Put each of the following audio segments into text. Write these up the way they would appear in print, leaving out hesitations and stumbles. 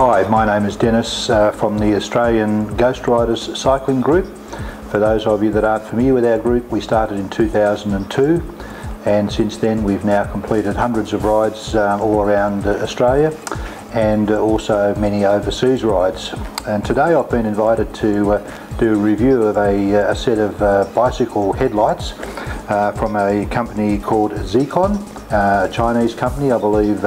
Hi, my name is Dennis from the Australian Ghostriders Cycling Group. For those of you that aren't familiar with our group, we started in 2002, and since then we've now completed hundreds of rides all around Australia, and also many overseas rides. And today I've been invited to do a review of a set of bicycle headlights from a company called Xeccon, a Chinese company, I believe.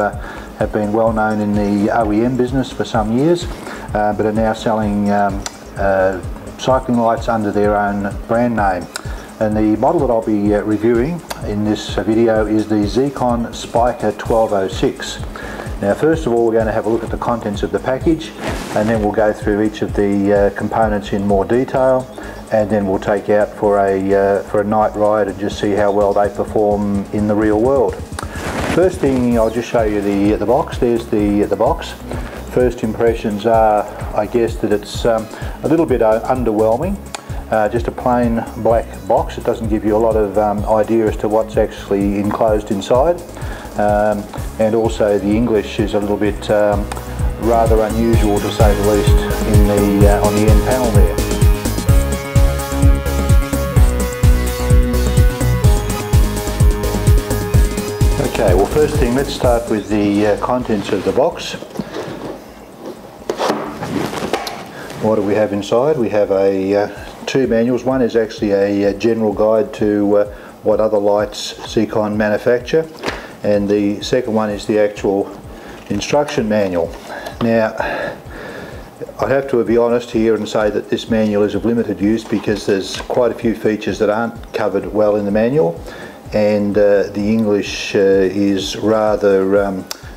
Have been well known in the OEM business for some years, but are now selling cycling lights under their own brand name. And the model that I'll be reviewing in this video is the Xeccon Spiker 1206. Now, first of all, we're going to have a look at the contents of the package, and then we'll go through each of the components in more detail, and then we'll take out for a night ride and just see how well they perform in the real world. First thing, I'll just show you the box. There's the box. First impressions are, I guess, that it's a little bit underwhelming. Just a plain black box. It doesn't give you a lot of idea as to what's actually enclosed inside. And also the English is a little bit rather unusual, to say the least, on the end panel there. Okay, well, first thing, let's start with the contents of the box. What do we have inside? We have two manuals. One is actually a general guide to what other lights Xeccon manufacture, and the second one is the actual instruction manual. Now, I have to be honest here and say that this manual is of limited use because there's quite a few features that aren't covered well in the manual, and the English is rather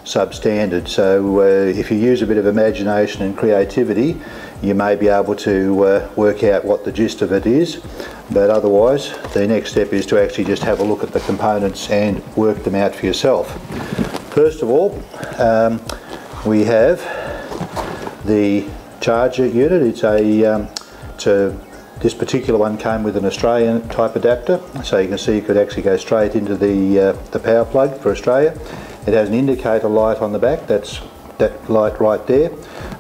substandard. So if you use a bit of imagination and creativity, you may be able to work out what the gist of it is, but otherwise the next step is to actually just have a look at the components and work them out for yourself. First of all, we have the charger unit. This particular one came with an Australian type adapter, so you can see you could actually go straight into the power plug for Australia. It has an indicator light on the back. That's that light right there.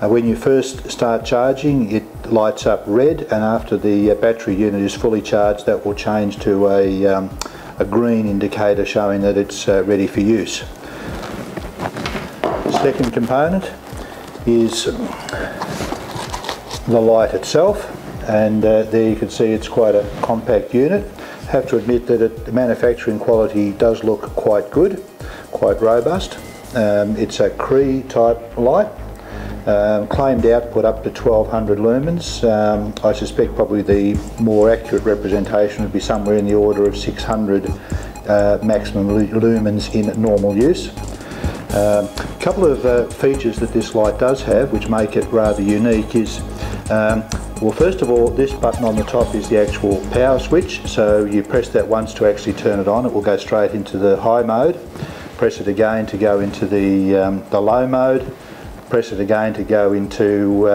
When you first start charging, it lights up red, and after the battery unit is fully charged, that will change to a green indicator showing that it's ready for use. The second component is the light itself, and there you can see it's quite a compact unit. I have to admit that the manufacturing quality does look quite good, quite robust. It's a Cree type light, claimed output up to 1200 lumens. I suspect probably the more accurate representation would be somewhere in the order of 600 maximum lumens in normal use. A couple of features that this light does have which make it rather unique is, well, first of all, this button on the top is the actual power switch, so you press that once to actually turn it on. It will go straight into the high mode. Press it again to go into the low mode. Press it again to go into,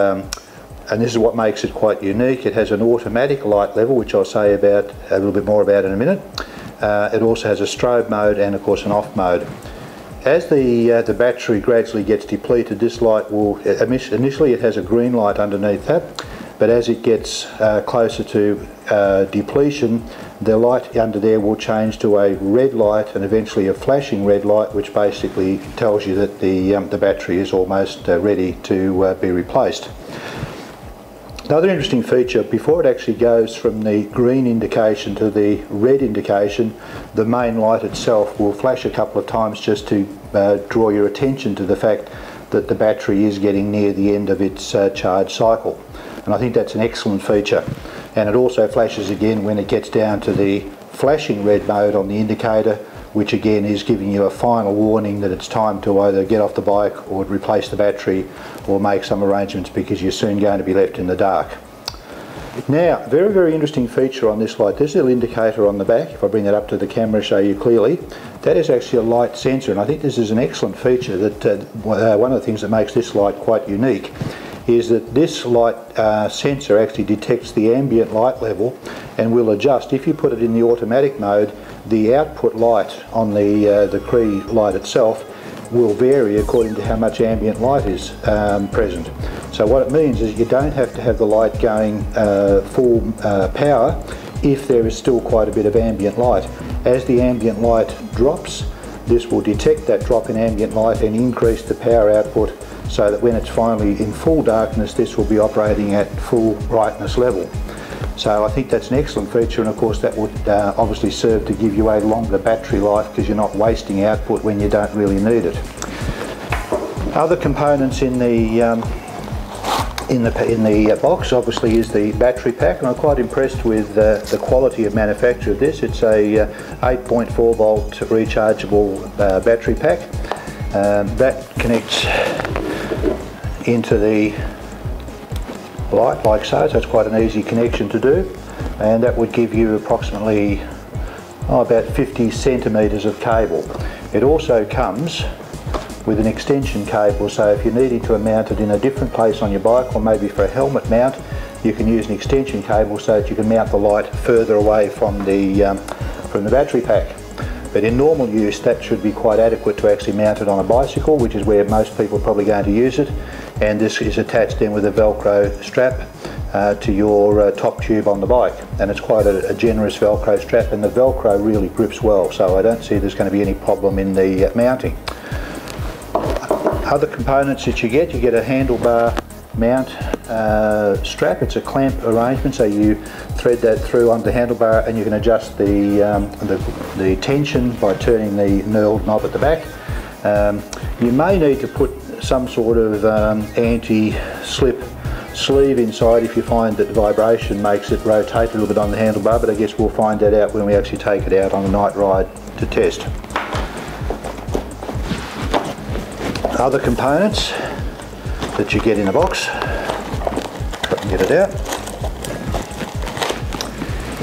and this is what makes it quite unique, it has an automatic light level, which I'll say about a little bit more about in a minute. It also has a strobe mode and of course an off mode. As the battery gradually gets depleted, this light will, initially it has a green light underneath that, but as it gets closer to depletion, the light under there will change to a red light and eventually a flashing red light, which basically tells you that the battery is almost ready to be replaced. Another interesting feature, before it actually goes from the green indication to the red indication, the main light itself will flash a couple of times just to draw your attention to the fact that the battery is getting near the end of its charge cycle. And I think that's an excellent feature. And it also flashes again when it gets down to the flashing red mode on the indicator, which again is giving you a final warning that it's time to either get off the bike or replace the battery or make some arrangements because you're soon going to be left in the dark. Now, very, very interesting feature on this light. This little indicator on the back, if I bring that up to the camera to show you clearly, that is actually a light sensor, and I think this is an excellent feature. That one of the things that makes this light quite unique is that this light sensor actually detects the ambient light level and will adjust. If you put it in the automatic mode, the output light on the Cree light itself will vary according to how much ambient light is present. So what it means is you don't have to have the light going full power if there is still quite a bit of ambient light. As the ambient light drops, this will detect that drop in ambient light and increase the power output, so that when it's finally in full darkness, this will be operating at full brightness level. So I think that's an excellent feature, and of course that would obviously serve to give you a longer battery life, because you're not wasting output when you don't really need it. Other components in the box obviously is the battery pack, and I'm quite impressed with the quality of manufacture of this. It's a 8.4 volt rechargeable battery pack. That connects into the light like so it's quite an easy connection to do, and that would give you approximately about 50 centimetres of cable. It also comes with an extension cable, so if you're needing to mount it in a different place on your bike, or maybe for a helmet mount, you can use an extension cable so that you can mount the light further away from the battery pack. But in normal use, that should be quite adequate to actually mount it on a bicycle, which is where most people are probably going to use it. And this is attached then with a Velcro strap to your top tube on the bike, and it's quite a generous Velcro strap, and the Velcro really grips well, so I don't see there's going to be any problem in the mounting. Other components that you get a handlebar mount strap. It's a clamp arrangement, so you thread that through onto the handlebar, and you can adjust the tension by turning the knurled knob at the back. You may need to put some sort of anti-slip sleeve inside if you find that vibration makes it rotate a little bit on the handlebar, but I guess we'll find that out when we actually take it out on a night ride to test. Other components that you get in the box, if I can get it out,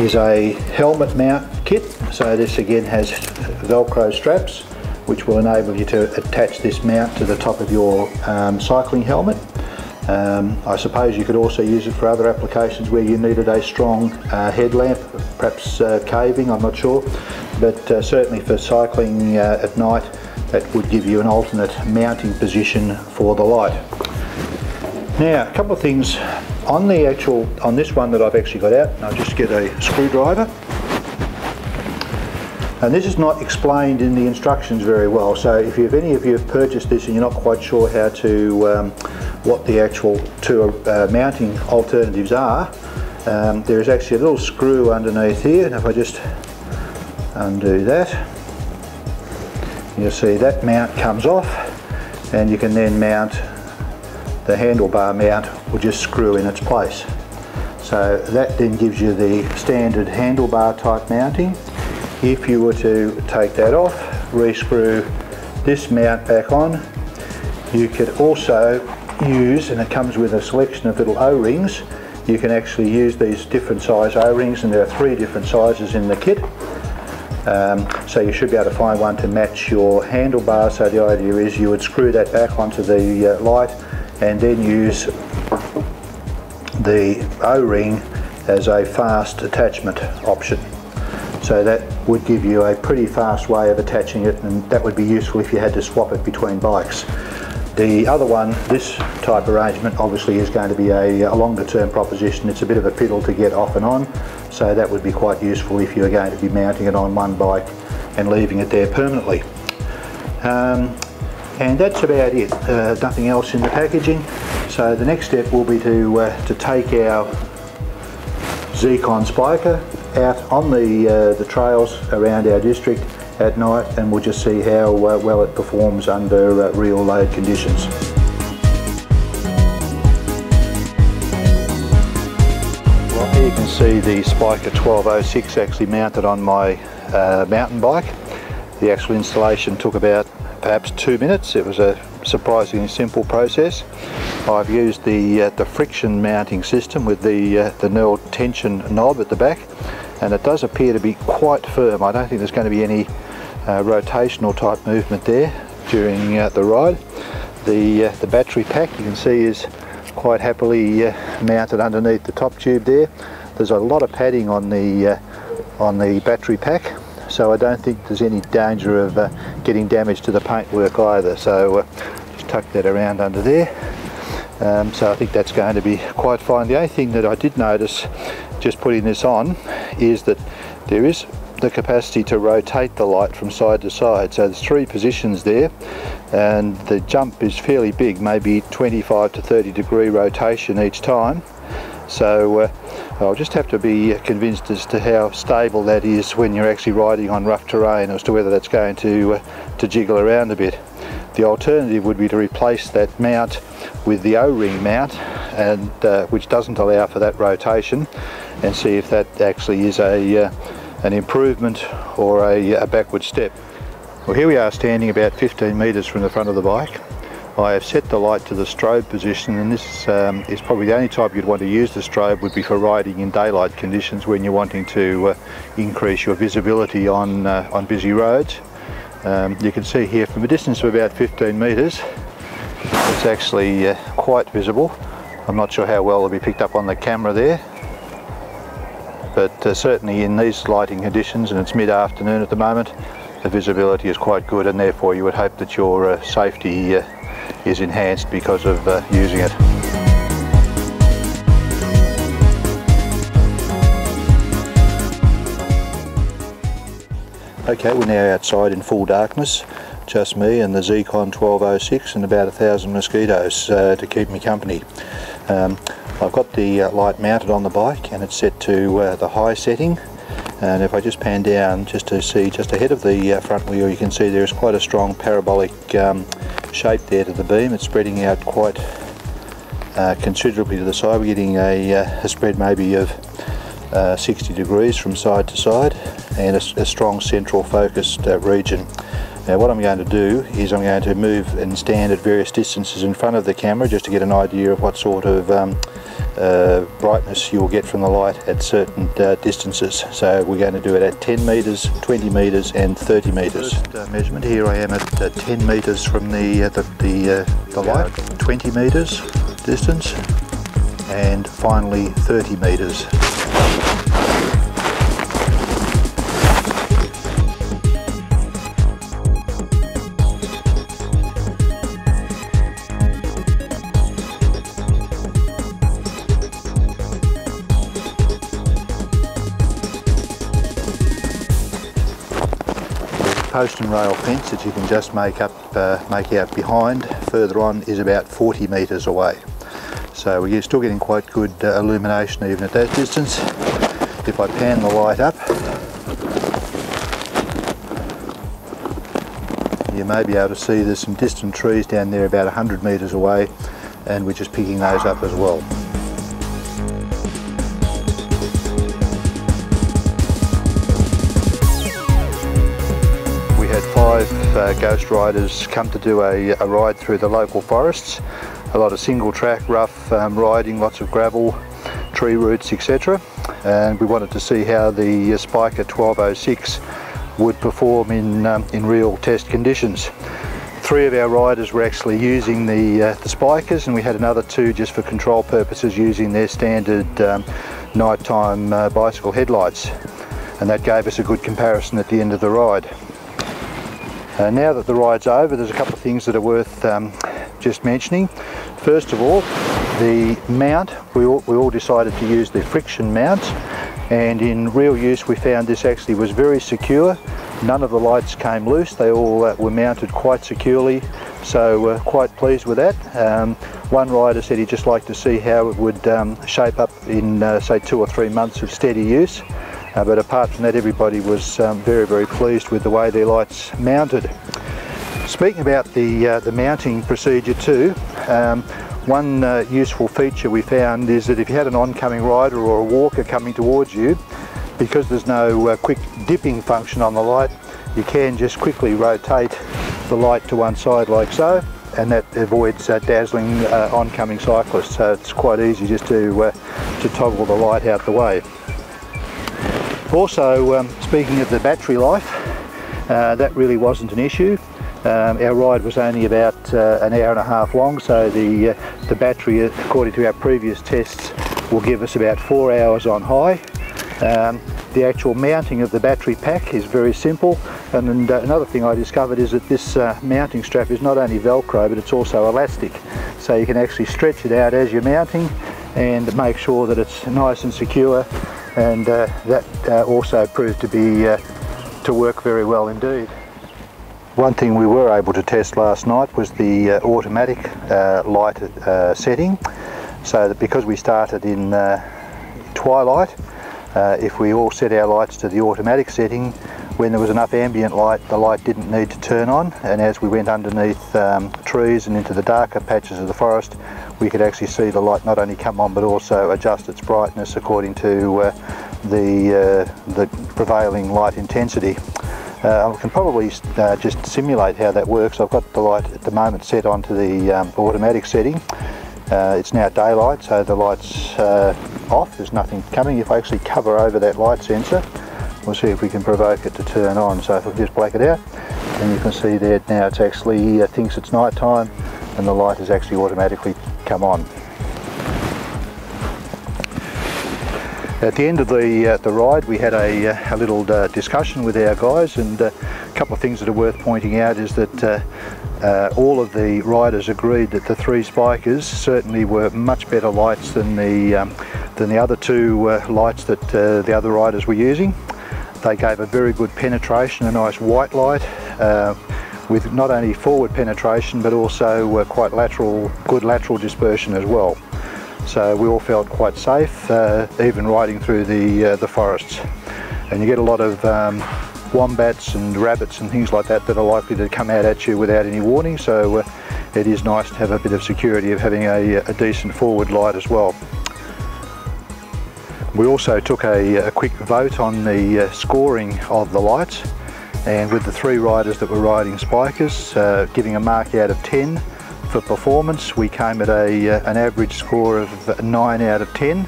is a helmet mount kit. So this again has Velcro straps, which will enable you to attach this mount to the top of your cycling helmet. I suppose you could also use it for other applications where you needed a strong headlamp, perhaps caving, I'm not sure, but certainly for cycling at night, that would give you an alternate mounting position for the light. Now, a couple of things on this one that I've actually got out. I'll just get a screwdriver. And this is not explained in the instructions very well, so if any of you have purchased this and you're not quite sure how to what the actual two mounting alternatives are, there is actually a little screw underneath here, and if I just undo that, you'll see that mount comes off, and you can then mount the handlebar mount, will just screw in its place. So that then gives you the standard handlebar type mounting. If you were to take that off, re-screw this mount back on, you could also use, and it comes with a selection of little O-rings, you can actually use these different size O-rings, and there are 3 different sizes in the kit. So you should be able to find one to match your handlebar. So the idea is you would screw that back onto the light, and then use the O-ring as a fast attachment option. So that would give you a pretty fast way of attaching it, and that would be useful if you had to swap it between bikes. The other one, this type arrangement, obviously is going to be a longer term proposition. It's a bit of a fiddle to get off and on, so that would be quite useful if you're going to be mounting it on one bike and leaving it there permanently. And that's about it, nothing else in the packaging. So the next step will be to take our Xeccon Spiker out on the trails around our district at night, and we'll just see how well it performs under real load conditions. Well, here you can see the Spiker 1206 actually mounted on my mountain bike. The actual installation took about perhaps 2 minutes. It was a surprisingly simple process. I've used the friction mounting system with the knurled tension knob at the back, and it does appear to be quite firm. I don't think there's going to be any rotational type movement there during the ride. The battery pack, you can see, is quite happily mounted underneath the top tube there. There's a lot of padding on the battery pack, so I don't think there's any danger of getting damage to the paintwork either. So just tuck that around under there. So I think that's going to be quite fine. The only thing that I did notice just putting this on is that there is the capacity to rotate the light from side to side. So there's 3 positions there, and the jump is fairly big, maybe 25 to 30 degree rotation each time. So I'll just have to be convinced as to how stable that is when you're actually riding on rough terrain, as to whether that's going to jiggle around a bit. The alternative would be to replace that mount with the O-ring mount, and which doesn't allow for that rotation, and see if that actually is an improvement or a backward step. Well, here we are standing about 15 metres from the front of the bike. I have set the light to the strobe position, and this is probably the only time you'd want to use the strobe would be for riding in daylight conditions when you're wanting to increase your visibility on busy roads. You can see here from a distance of about 15 metres, it's actually quite visible. I'm not sure how well it'll be picked up on the camera there, but certainly in these lighting conditions, and it's mid-afternoon at the moment, the visibility is quite good, and therefore you would hope that your safety is enhanced because of using it. Okay, we're now outside in full darkness, just me and the Xeccon 1206 and about 1,000 mosquitoes to keep me company. I've got the light mounted on the bike, and it's set to the high setting, and if I just pan down just to see just ahead of the front wheel, you can see there's quite a strong parabolic shape there to the beam. It's spreading out quite considerably to the side. We're getting a spread maybe of 60 degrees from side to side, and a strong central focused region. Now what I'm going to do is I'm going to move and stand at various distances in front of the camera just to get an idea of what sort of brightness you'll get from the light at certain distances. So we're going to do it at 10 metres, 20 metres and 30 metres. First measurement, here I am at 10 metres from the light, 20 metres distance, and finally 30 metres. Post and rail fence that you can just make out behind further on is about 40 metres away. So we're still getting quite good illumination even at that distance. If I pan the light up, you may be able to see there's some distant trees down there about 100 metres away, and we're just picking those up as well. We had 5 Ghost Riders come to do a ride through the local forests. A lot of single track, rough riding, lots of gravel, tree roots, etc. And we wanted to see how the Spiker 1206 would perform in real test conditions. 3 of our riders were actually using the Spikers, and we had another 2 just for control purposes using their standard nighttime bicycle headlights, and that gave us a good comparison at the end of the ride. Now that the ride's over, there's a couple of things that are worth just mentioning. First of all, the mount, we all decided to use the friction mount, and in real use we found this actually was very secure. None of the lights came loose, they all were mounted quite securely, so we're quite pleased with that. One rider said he'd just like to see how it would shape up in say 2 or 3 months of steady use. But apart from that, everybody was very, very pleased with the way their lights mounted. Speaking about the mounting procedure too, one useful feature we found is that if you had an oncoming rider or a walker coming towards you, because there's no quick dipping function on the light, you can just quickly rotate the light to one side like so, and that avoids dazzling oncoming cyclists. So it's quite easy just to toggle the light out the way. Also, speaking of the battery life, that really wasn't an issue. Our ride was only about an hour and a half long, so the battery, according to our previous tests, will give us about 4 hours on high. The actual mounting of the battery pack is very simple, and another thing I discovered is that this mounting strap is not only Velcro but it's also elastic, so you can actually stretch it out as you're mounting and make sure that it's nice and secure, and that also proved to work very well indeed. One thing we were able to test last night was the automatic light setting, so that because we started in twilight, if we all set our lights to the automatic setting, when there was enough ambient light, the light didn't need to turn on, and as we went underneath trees and into the darker patches of the forest, we could actually see the light not only come on but also adjust its brightness according to the prevailing light intensity. I can probably just simulate how that works. I've got the light at the moment set onto the automatic setting. It's now daylight, so the light's off, there's nothing coming. If I actually cover over that light sensor, we'll see if we can provoke it to turn on. So if I just black it out, and you can see there now it's actually thinks it's night time, and the light has actually automatically come on. At the end of the ride, we had a little discussion with our guys, and a couple of things that are worth pointing out is that all of the riders agreed that the 3 Spikers certainly were much better lights than the other 2 lights that the other riders were using. They gave a very good penetration, a nice white light with not only forward penetration but also quite good lateral dispersion as well. So we all felt quite safe, even riding through the forests. And you get a lot of wombats and rabbits and things like that that are likely to come out at you without any warning, so it is nice to have a bit of security of having a decent forward light as well. We also took a quick vote on the scoring of the lights, and with the 3 riders that were riding Spikers giving a mark out of 10 for performance, we came at an average score of 9 out of 10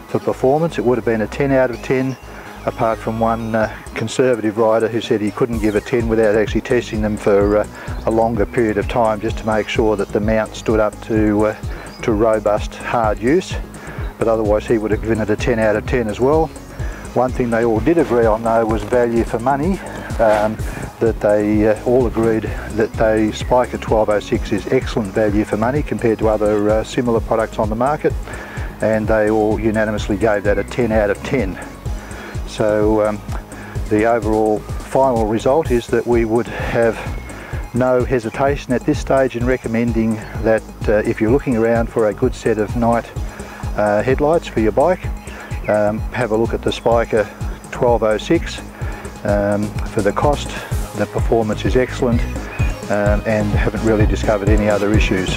for performance. It would have been a 10 out of 10 apart from one conservative rider who said he couldn't give a 10 without actually testing them for a longer period of time, just to make sure that the mount stood up to robust hard use. But otherwise he would have given it a 10 out of 10 as well. One thing they all did agree on though was value for money, that they all agreed that the Spiker 1206 is excellent value for money compared to other similar products on the market, and they all unanimously gave that a 10 out of 10. So the overall final result is that we would have no hesitation at this stage in recommending that if you're looking around for a good set of night headlights for your bike, have a look at the Spiker 1206. For the cost, the performance is excellent, and haven't really discovered any other issues.